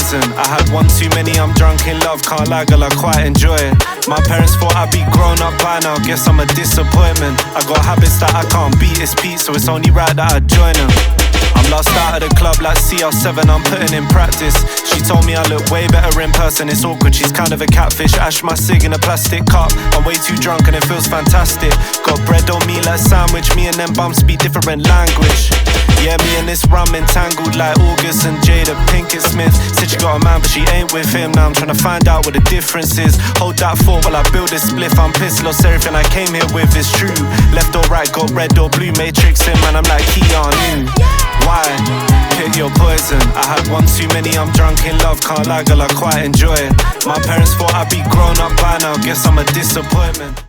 poison. I had one too many, I'm drunk in love. Can't lie, girl, I quite enjoy it. My parents thought I'd be grown up by now, guess I'm a disappointment. I got habits that I can't beat, it's Pete, so it's only right that I join them. I'm lost out of the club like CR7, I'm putting in practice. She told me I look way better in person, it's awkward, she's kind of a catfish. Ash my cig in a plastic cup, I'm way too drunk and it feels fantastic. Got bread on me like sandwich, me and them bums speak different language. Yeah, me and this rum entangled like August and Jada Pinkett Smith. Said she got a man but she ain't with him, now I'm trying to find out what the difference is. Hold that thought while I build a spliff, I'm pissed, lost everything I came here with, it's true. Left or right, got red or blue, matrix in, man, I'm like Keanu. Why? Pick your poison. I had one too many, I'm drunk in love. Can't lie, girl, I quite enjoy it. My parents thought I'd be grown up by now, guess I'm a disappointment.